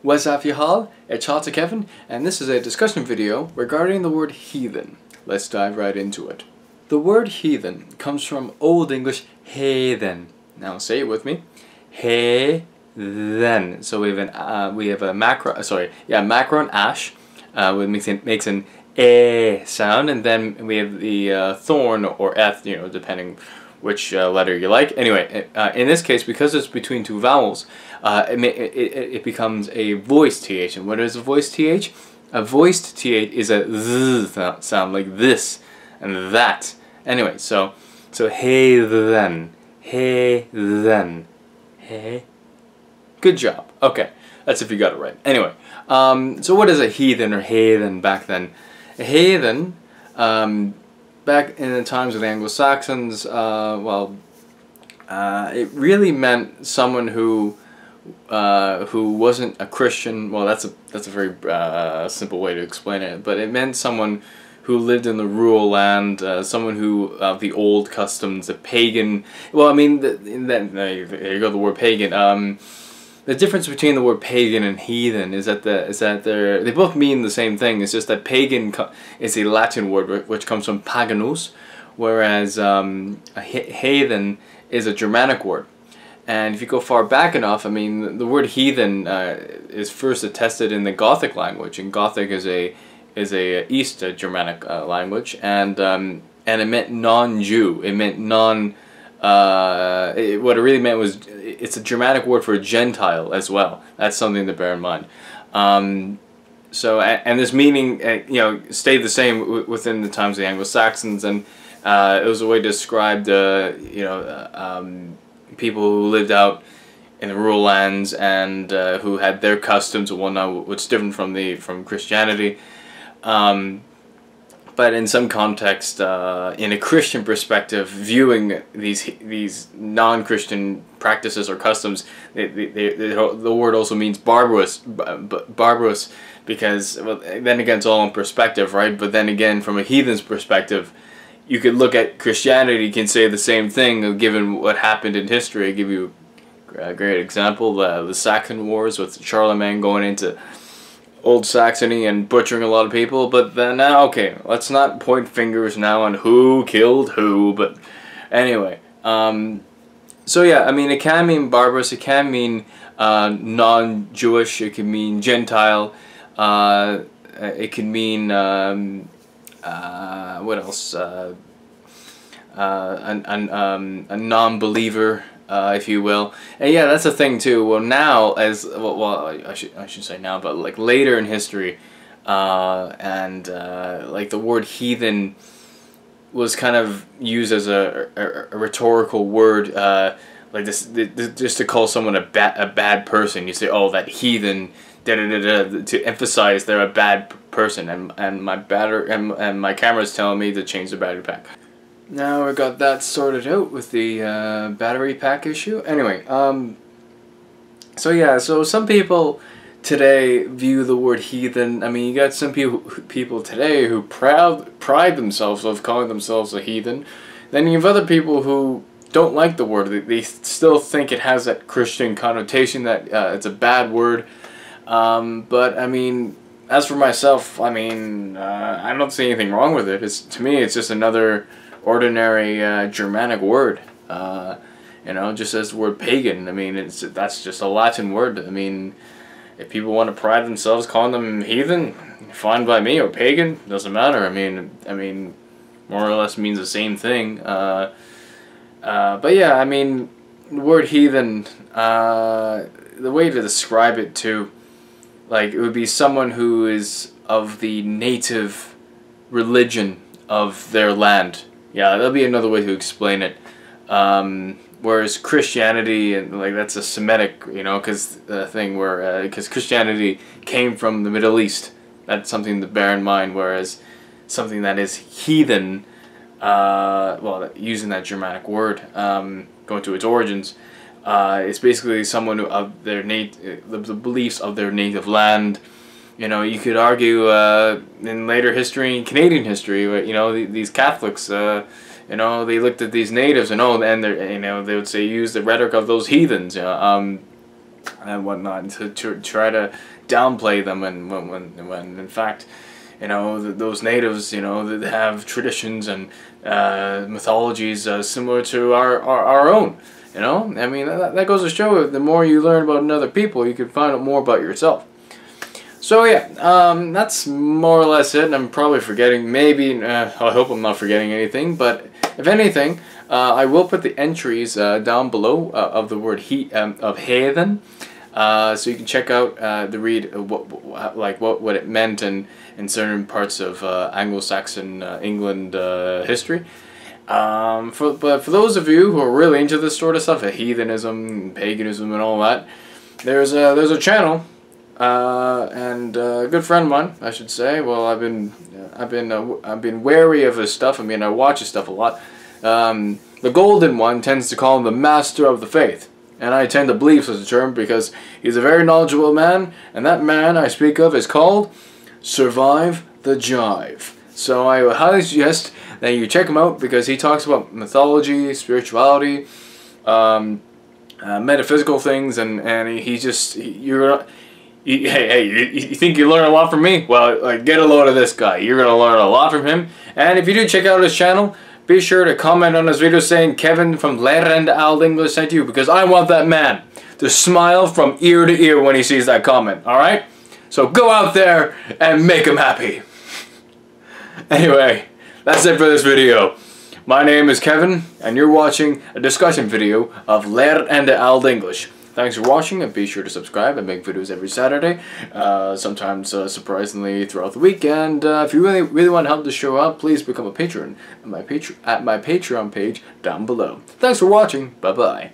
What's up, y'all? It's Heathen, and this is a discussion video regarding the word heathen. Let's dive right into it. The word heathen comes from Old English hēþen. Now say it with me. Hēþen. So we have a macron ash, which makes an eh sound, and then we have the thorn or eth, depending which letter you like. Anyway, in this case, because it's between two vowels, it becomes a voiced th. And what is a voiced th? A voiced th is a z sound, like this and that. Anyway, so hēþen, hēþen, hey. Good job. Okay, that's if you got it right. Anyway, so what is a heathen or hēþen back then? A heathen, back in the times of the Anglo-Saxons, it really meant someone who wasn't a Christian. Well, that's a very simple way to explain it, but it meant someone who lived in the rural land, someone who the old customs, the pagan. Well, I mean, there you go, the word pagan. The difference between the word pagan and heathen is that they both mean the same thing. It's just that pagan is a Latin word which comes from paganus, whereas a heathen is a Germanic word. And if you go far back enough, I mean, the word heathen is first attested in the Gothic language, and Gothic is a East Germanic language, and it meant non-Jew. It meant what it really meant was, it's a Germanic word for a Gentile as well. That's something to bear in mind. So and this meaning stayed the same within the times of the Anglo-Saxons, and it was a way to describe people who lived out in the rural lands and who had their customs and whatnot, which is different from Christianity. But in some context, in a Christian perspective, viewing these non-Christian practices or customs, the word also means barbarous, because, well, then again, it's all in perspective, right? But then again, from a heathen's perspective, you could look at Christianity, you can say the same thing, given what happened in history. I'll give you a great example, the Saxon Wars, with Charlemagne going into Old Saxony and butchering a lot of people. But then now, okay, let's not point fingers now on who killed who, but anyway. So yeah, I mean, it can mean barbarous, it can mean non-Jewish, it can mean Gentile, it can mean what else? A non-believer, if you will. And yeah, that's a thing too. Well, now, I should say now, but like later in history, like the word heathen was kind of used as a rhetorical word, like this just to call someone a bad person. You say, oh, that heathen, to emphasize they're a bad person, and my camera's telling me to change the battery pack. Now we got that sorted out with the battery pack issue. Anyway, so yeah, so some people today view the word heathen. I mean, you got some people today who pride themselves of calling themselves a heathen. Then you have other people who don't like the word. They still think it has that Christian connotation, that it's a bad word. But I mean, as for myself, I mean, I don't see anything wrong with it. To me, it's just another ordinary Germanic word. Just as the word pagan. I mean, that's just a Latin word. I mean, if people want to pride themselves calling them heathen, fine by me, or pagan, doesn't matter. I mean, more or less means the same thing. But yeah, I mean, the word heathen, the way to describe it too, like, it would be someone who is of the native religion of their land. Yeah, that'll be another way to explain it. Whereas Christianity, and like, that's a Semitic, because Christianity came from the Middle East. That's something to bear in mind. Whereas something that is heathen, using that Germanic word, going to its origins, it's basically someone of their the beliefs of their native land. You could argue in later history, Canadian history, these Catholics, they looked at these natives and they would say, use the rhetoric of those heathens. and whatnot, to try to downplay them, and when in fact, you know, those natives, you know, that have traditions and mythologies similar to our own. You know, I mean, that goes to show the more you learn about another people, you can find out more about yourself. So yeah, that's more or less it. I'm probably forgetting, maybe, I hope I'm not forgetting anything, but if anything, I will put the entries down below of the word of heathen, so you can check out the read what it meant in certain parts of Anglo-Saxon England history. But for those of you who are really into this sort of stuff, heathenism, paganism, and all that, there's a channel, and a good friend of mine, I should say. Well, I've been wary of his stuff. I mean, I watch his stuff a lot. The golden one tends to call him the master of the faith, and I tend to believe such a term because he's a very knowledgeable man, and that man I speak of is called Survive the Jive. So I would highly suggest that you check him out, because he talks about mythology, spirituality, metaphysical things, and you think you learn a lot from me? Well, like, get a load of this guy. You're gonna learn a lot from him. And if you do check out his channel, be sure to comment on his video saying Kevin from hēþen Eald English sent you, because I want that man to smile from ear to ear when he sees that comment. All right? So go out there and make him happy. Anyway, that's it for this video. My name is Kevin, and you're watching a discussion video of hēþen Eald English. Thanks for watching, and be sure to subscribe. I make videos every Saturday, sometimes surprisingly throughout the week. And if you really want to help the show out, please become a patron at my Patreon page down below. Thanks for watching. Bye bye.